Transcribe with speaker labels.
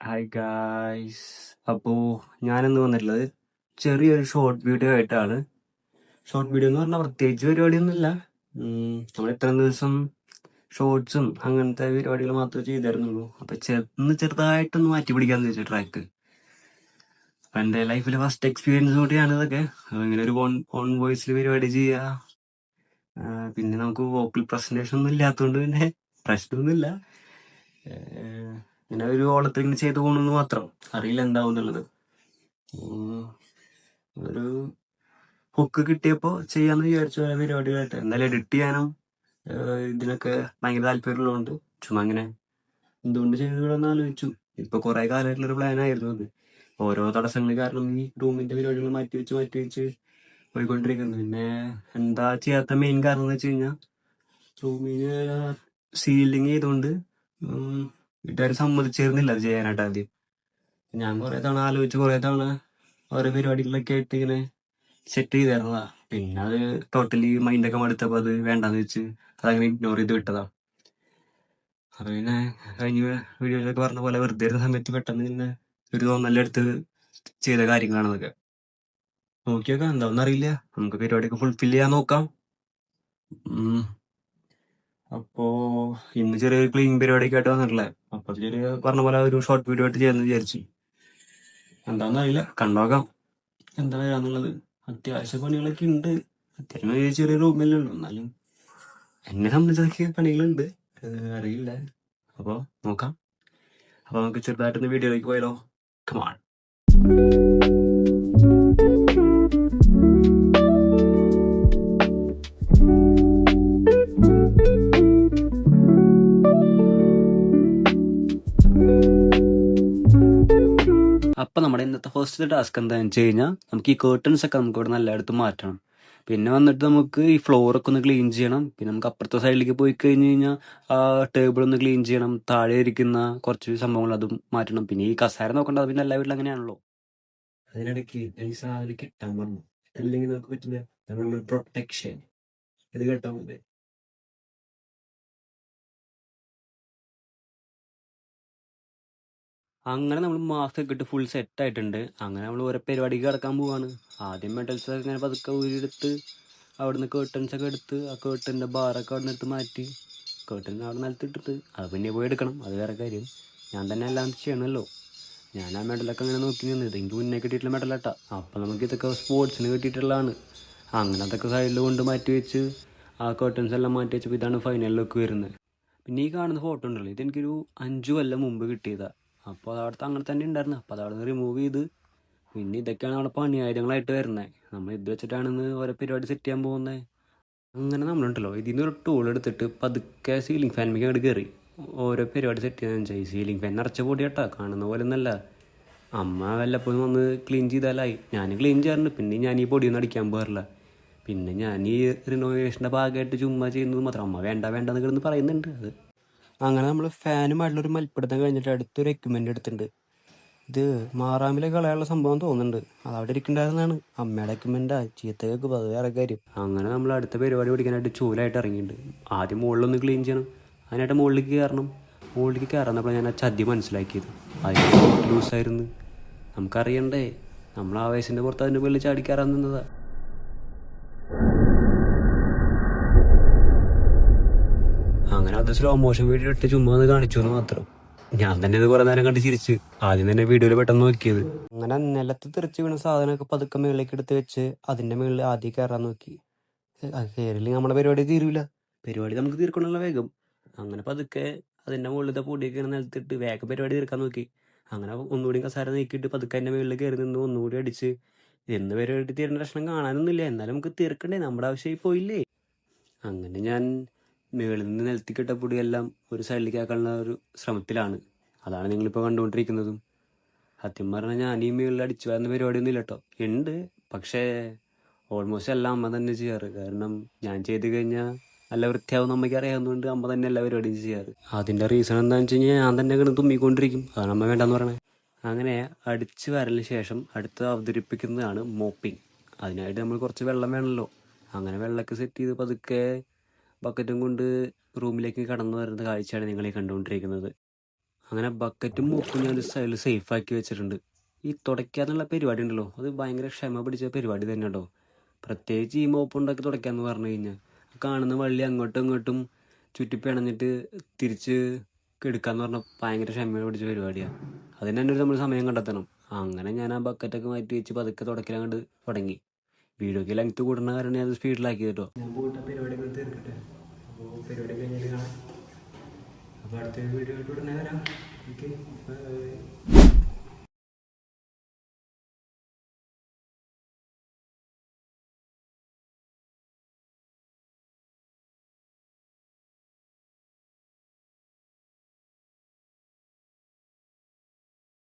Speaker 1: Hi guys. അപ്പോൾ ഞാനിന്ന് വന്നിട്ടുള്ളത് ചെറിയൊരു ഷോർട്ട് വീഡിയോ ആയിട്ടാണ്. ഷോർട്ട് വീഡിയോ എന്ന് പറഞ്ഞാൽ പ്രത്യേകിച്ച് പരിപാടിയൊന്നുമില്ല. നമ്മൾ ഇത്രയും ദിവസം ഷോർട്സും അങ്ങനത്തെ പരിപാടികൾ മാത്രമേ ചെയ്തായിരുന്നുള്ളൂ. അപ്പോൾ ഒന്ന് ചെറുതായിട്ടൊന്ന് മാറ്റി പിടിക്കാമെന്ന് വെച്ചു ട്രാക്ക്. അപ്പം എൻ്റെ ലൈഫിലെ ഫസ്റ്റ് എക്സ്പീരിയൻസ് കൂടിയാണ് ഇതൊക്കെ. ഇങ്ങനെ ഒരു ഓൺ വോയിസിൽ പരിപാടി ചെയ്യുക. പിന്നെ നമുക്ക് വോക്കൽ പ്രസൻറ്റേഷൻ ഒന്നും ഇല്ലാത്തതുകൊണ്ട് പിന്നെ പ്രശ്നമൊന്നുമില്ല. ഇങ്ങനെ ഒരു ഓളത്തിൽ ഇങ്ങനെ ചെയ്തു പോകണമെന്ന് മാത്രം. അറിയില്ല എന്താവും എന്നുള്ളത്. ഒരു ഹുക്ക് കിട്ടിയപ്പോൾ ചെയ്യാന്ന് വിചാരിച്ചു. ഓരോ പരിപാടികളായിട്ട് എന്തായാലും എഡിറ്റ് ചെയ്യാനും ഇതിനൊക്കെ ഭയങ്കര താല്പര്യമുള്ളതുകൊണ്ട് ചുമ്മാ അങ്ങനെ എന്തുകൊണ്ട് ചെയ്തുകൂടെന്ന് ആലോചിച്ചു. ഇപ്പൊ കുറെ കാലമായിട്ടുള്ളൊരു പ്ലാൻ ആയിരുന്നു അത്. ഓരോ തടസ്സങ്ങൾ കാരണം ഈ റൂമിന്റെ പരിപാടികൾ മാറ്റി വെച്ച് പോയിക്കൊണ്ടിരിക്കുന്നു. പിന്നെ എന്താ ചെയ്യാത്ത മെയിൻ കാരണം എന്ന് വെച്ച് കഴിഞ്ഞാൽ റൂമിന് സീലിംഗ് ചെയ്തുകൊണ്ട് വീട്ടുകാർ സമ്മതിച്ചിരുന്നില്ല അത് ചെയ്യാനായിട്ട്. ആദ്യം ഞാൻ കുറെ തവണ ആലോചിച്ച് കുറെ തവണ ഓരോ പരിപാടികളൊക്കെ ആയിട്ട് ഇങ്ങനെ സെറ്റ് ചെയ്തായിരുന്നതാ. പിന്നെ അത് ടോട്ടലി മൈൻഡൊക്കെ മടുത്തപ്പോൾ അത് വേണ്ടാന്ന് വെച്ച് അതങ്ങനെ ഇഗ്നോർ ചെയ്ത് വിട്ടതാ. അപ്പൊ പിന്നെ കഴിഞ്ഞ വീഡിയോയിലൊക്കെ പറഞ്ഞ പോലെ വെറുതെ ഇരുന്ന സമയത്ത് പെട്ടെന്ന് പിന്നെ ഒരു തോന്നലെടുത്ത് ചെയ്ത കാര്യങ്ങളാണ് അതൊക്കെ. നോക്കിയൊക്കെ എന്താണെന്ന് അറിയില്ല. നമുക്ക് പരിപാടിയൊക്കെ ഫുൾഫിൽ ചെയ്യാൻ നോക്കാം. അപ്പോ ഇന്ന് ചെറിയൊരു ക്ലീൻ പരിപാടിയൊക്കെ ആയിട്ട് വന്നിട്ടില്ലേ. അപ്പൊ ചെറിയ പറഞ്ഞ പോലെ ഒരു ഷോർട്ട് വീഡിയോ ആയിട്ട് ചെയ്യാന്ന് വിചാരിച്ചു. എന്താണെന്ന് അറിയില്ല, കണ്ടോക്കാം എന്താ വരാന്നുള്ളത്. അത്യാവശ്യ പണികളൊക്കെ ഉണ്ട്. അത്യാവശ്യം ചെറിയ റൂമല്ലേ ഉള്ളൂ, എന്നാലും എന്നെ സംബന്ധിച്ചൊക്കെ പണികളുണ്ട്. അറിയില്ല. അപ്പോൾ നോക്കാം. അപ്പോൾ നമുക്ക് ചെറുതായിട്ടൊന്ന് വീഡിയോയിലേക്ക് പോയാലോ. കമാൺ. അപ്പം നമ്മുടെ ഇന്നത്തെ ഫസ്റ്റ് ടാസ്ക് എന്താണെന്ന് വെച്ച് കഴിഞ്ഞാൽ നമുക്ക് ഈ കേർട്ടൻസ് ഒക്കെ നമുക്ക് ഇവിടെ നല്ലയിടത്ത് മാറ്റണം. പിന്നെ വന്നിട്ട് നമുക്ക് ഈ ഫ്ലോറൊക്കെ ഒന്ന് ക്ലീൻ ചെയ്യണം. പിന്നെ നമുക്ക് അപ്പുറത്തെ സൈഡിലേക്ക് പോയി കഴിഞ്ഞ് കഴിഞ്ഞാൽ ആ ടേബിൾ ഒന്ന് ക്ലീൻ ചെയ്യണം. താഴെ ഇരിക്കുന്ന കുറച്ച് സംഭവങ്ങൾ അതും മാറ്റണം. പിന്നെ ഈ കസേര നോക്കണ്ട, പിന്നെ എല്ലാ വീട്ടിലും അങ്ങനെയാണല്ലോ. അതിനിടയ്ക്ക് ഈ സാധനം കെട്ടാൻ പറഞ്ഞു, അല്ലെങ്കിൽ നമുക്ക് പറ്റില്ല. പ്രൊട്ടക്ഷൻ ഇത് കേട്ടാൽ മതി. അങ്ങനെ നമ്മൾ മാസ്ക് ഒക്കെ ഇട്ട് ഫുൾ സെറ്റ് ആയിട്ടുണ്ട്. അങ്ങനെ നമ്മൾ ഓരോ പരിപാടിക്ക് കിടക്കാൻ പോവാണ്. ആദ്യം മെഡൽസ് ഒക്കെ ഇങ്ങനെ പതുക്കെ ഊരിയെടുത്ത് അവിടുന്ന് കേർട്ടൻസ് ഒക്കെ എടുത്ത് ആ കേർട്ടൻ്റെ ബാറൊക്കെ അവിടെ നിന്ന് എടുത്ത് മാറ്റി കേർട്ടൻ അവിടെ നിലത്തിട്ടിട്ട് അത് പിന്നെ പോയി എടുക്കണം. അത് വേറെ കാര്യം. ഞാൻ തന്നെ എല്ലാം ചെയ്യണമല്ലോ. ഞാൻ ആ മെഡലൊക്കെ അങ്ങനെ നോക്കി നിന്നത് എനിക്ക് മുന്നേ കിട്ടിയിട്ടുള്ള മെഡലാട്ടാ. അപ്പം നമുക്ക് ഇതൊക്കെ സ്പോർട്സിന് കിട്ടിയിട്ടുള്ളതാണ്. അങ്ങനെ അതൊക്കെ സൈഡിൽ കൊണ്ട് മാറ്റി വെച്ച് ആ കേർട്ടൻസ് എല്ലാം മാറ്റി വെച്ചപ്പോൾ ഇതാണ് ഫൈനൽ ലുക്ക് വരുന്നത്. പിന്നെ ഈ കാണുന്ന ഫോട്ടോ ഉണ്ടല്ലോ, ഇതെനിക്കൊരു 5 കൊല്ലം മുമ്പ് കിട്ടിയതാണ്. അപ്പോൾ അത് അവിടുത്തെ അങ്ങനെ തന്നെ ഉണ്ടായിരുന്നു. അപ്പോൾ അത് അവിടെ നിന്ന് റിമൂവ് ചെയ്ത് പിന്നെ ഇതൊക്കെയാണ് അവിടെ പണിയായുധങ്ങളായിട്ട് വരുന്നത്. നമ്മൾ ഇത് വെച്ചിട്ടാണ് ഓരോ പരിപാടി സെറ്റ് ചെയ്യാൻ പോകുന്നത്. അങ്ങനെ നമ്മളുണ്ടല്ലോ ഇതിൽ നിന്ന് ഒരു ടൂൾ എടുത്തിട്ട് പതുക്കെ സീലിംഗ് ഫാനിലേക്ക് അങ്ങോട്ട് കയറി ഓരോ പരിപാടി സെറ്റ് ചെയ്യാന്ന് വെച്ചാൽ. സീലിംഗ് ഫാൻ നിറച്ച പൊടി കേട്ടോ, കാണുന്ന പോലെ ഒന്നല്ല. അമ്മ വല്ലപ്പോഴും വന്ന് ക്ലീൻ ചെയ്താലായി. ഞാൻ ക്ലീൻ ചെയ്യാറുണ്ട്. പിന്നെ ഞാൻ ഈ പൊടിയൊന്നും അടിക്കാൻ പോകാറില്ല. പിന്നെ ഞാൻ ഈ റിനോവേഷൻ്റെ ഭാഗമായിട്ട് ചുമ്മാ ചെയ്യുന്നത് മാത്രം. അമ്മ വേണ്ടെന്ന് കിടന്ന് പറയുന്നുണ്ട്. അത് അങ്ങനെ നമ്മൾ ഫാനുമായിട്ടുള്ളൊരു മൽപ്പിടുത്തം കഴിഞ്ഞിട്ട് അടുത്തൊരു എക്യുപ്മെൻ്റ് എടുത്തിട്ടുണ്ട്. ഇത് മാറാമിലെ കളയാനുള്ള സംഭവം തോന്നുന്നുണ്ട്. അത് അവിടെ ഇരിക്കണ്ടായിരുന്നാണ്. അമ്മയുടെ എക്യുപ്മെൻ്റാ, ചീത്തയൊക്കെ അത് വേറെ കാര്യം. അങ്ങനെ നമ്മൾ അടുത്ത പരിപാടി പിടിക്കാനായിട്ട് ചൂലായിട്ട് ഇറങ്ങിയിട്ടുണ്ട്. ആദ്യം മുകളിലൊന്ന് ക്ലീൻ ചെയ്യണം. അതിനായിട്ട് മുകളിലേക്ക് കയറണം. മുകളിലേക്ക് കയറുന്നപ്പോൾ ഞാൻ ആ ചതി മനസ്സിലാക്കിയത് അതിന് ലൂസായിരുന്നു. നമുക്കറിയണ്ടേ, നമ്മൾ ആ വയസ്സിൻ്റെ പുറത്ത് അതിൻ്റെ മുകളിൽ ചാടി കയറാൻ നിന്നതാ. അങ്ങനെ അത് സ്ലോ മോഷൻ വീഡിയോ ഇട്ട് ചുമ്മാ ഒന്ന് കാണിച്ചു എന്ന് മാത്രം. ഞാൻ തന്നെ ഇത് കുറെ നേരം കണ്ട് ചിരിച്ച് ആദ്യം തന്നെ വീഡിയോയിൽ പെട്ടെന്ന് നോക്കിയത്. അങ്ങനെ നിലത്ത് തെറിച്ച് വീണ സാധനമൊക്കെ പതുക്കെ മുകളിലേക്ക് എടുത്ത് വെച്ച് അതിൻ്റെ മുകളിൽ ആദ്യം കയറാൻ നോക്കി. കയറില്ലെങ്കിൽ നമ്മുടെ പരിപാടി തീരൂല. പരിപാടി നമുക്ക് തീർക്കണമല്ലോ വേഗം. അങ്ങനെ പതുക്കെ അതിൻ്റെ മുകളിലത്തെ പൊടിയൊക്കെ ഇങ്ങനെ നിലത്തിട്ട് വേഗം പരിപാടി തീർക്കാൻ നോക്കി. അങ്ങനെ ഒന്നുകൂടി കസാര നീക്കിയിട്ട് പതുക്കെ അതിൻ്റെ മുകളിൽ കയറി നിന്ന് ഒന്നുകൂടി അടിച്ച് എന്ന് പരിപാടി തീരുന്ന ലക്ഷണം കാണാനൊന്നുമില്ല. എന്നാലും നമുക്ക് തീർക്കണ്ടേ, നമ്മുടെ ആവശ്യമായി പോയില്ലേ. അങ്ങനെ ഞാൻ മുകളിൽ നിന്ന് നിലത്തിക്കിട്ട പൊടിയെല്ലാം ഒരു സൈഡിലേക്ക് ആക്കാനുള്ള ഒരു ശ്രമത്തിലാണ്. അതാണ് നിങ്ങളിപ്പോൾ കണ്ടുകൊണ്ടിരിക്കുന്നതും. സത്യം പറഞ്ഞാൽ ഞാൻ ഈ മുകളിൽ അടിച്ചു വരുന്ന പരിപാടിയൊന്നും ഇല്ല കേട്ടോ. ഉണ്ട്, പക്ഷേ ഓൾമോസ്റ്റ് എല്ലാം അമ്മ തന്നെ ചെയ്യാറ്. കാരണം ഞാൻ ചെയ്ത് കഴിഞ്ഞാൽ നല്ല വൃത്തിയാവും അമ്മയ്ക്ക് അറിയാവുന്നതുകൊണ്ട് അമ്മ തന്നെ എല്ലാ പരിപാടിയും ചെയ്യാറ്. അതിൻ്റെ റീസൺ എന്താണെന്ന് വെച്ച് കഴിഞ്ഞാൽ ഞാൻ തന്നെ കിടന്ന് തുമ്മിക്കൊണ്ടിരിക്കും. അതാണ് അമ്മ വേണ്ടെന്ന് പറയണേ. അങ്ങനെ അടിച്ച് വരലിന് ശേഷം അടുത്ത് അവതരിപ്പിക്കുന്നതാണ് മോപ്പിംഗ്. അതിനായിട്ട് നമ്മൾ കുറച്ച് വെള്ളം വേണമല്ലോ. അങ്ങനെ വെള്ളമൊക്കെ സെറ്റ് ചെയ്ത് പതുക്കെ ബക്കറ്റും കൊണ്ട് റൂമിലേക്ക് കടന്നു വരുന്ന കാഴ്ചയാണ് നിങ്ങളീ കണ്ടുകൊണ്ടിരിക്കുന്നത്. അങ്ങനെ ബക്കറ്റും മൂക്കും ഞാൻ ഒരു സൈഡിൽ സേഫാക്കി വെച്ചിട്ടുണ്ട്. ഈ തുടയ്ക്കാന്നുള്ള പരിപാടി ഉണ്ടല്ലോ, അത് ഭയങ്കര ക്ഷമ പിടിച്ച പരിപാടി തന്നെ കേട്ടോ. പ്രത്യേകിച്ച് ഈ മോപ്പ് ഉണ്ടാക്കി തുടയ്ക്കാന്ന് പറഞ്ഞു കഴിഞ്ഞാൽ കാണുന്ന വള്ളി അങ്ങോട്ടും ഇങ്ങോട്ടും ചുറ്റി പിണഞ്ഞിട്ട് തിരിച്ച് എടുക്കാന്ന് പറഞ്ഞാൽ ഭയങ്കര ക്ഷമ പിടിച്ച പരിപാടിയാണ്. അതിന് തന്നെ നമ്മൾ സമയം കണ്ടെത്തണം. അങ്ങനെ ഞാൻ ആ ബക്കറ്റൊക്കെ മാറ്റി വെച്ച് പതുക്കെ തുടയ്ക്കാൻ കണ്ട് തുടങ്ങി. വീഡിയോക്ക് ലെങ്ത് കൂടുന്ന കാരണം ഞാൻ അത് സ്പീഡിലാക്കി കേട്ടോ. ഞാൻ പോയിട്ട് പരിപാടികൾ തീർക്കട്ടെ. അപ്പോൾ പരിപാടി കഴിഞ്ഞിട്ട് കാണാം. അപ്പോൾ അടുത്ത വീഡിയോ ആയിട്ട് ഉടനെ വരാം. Okay, by.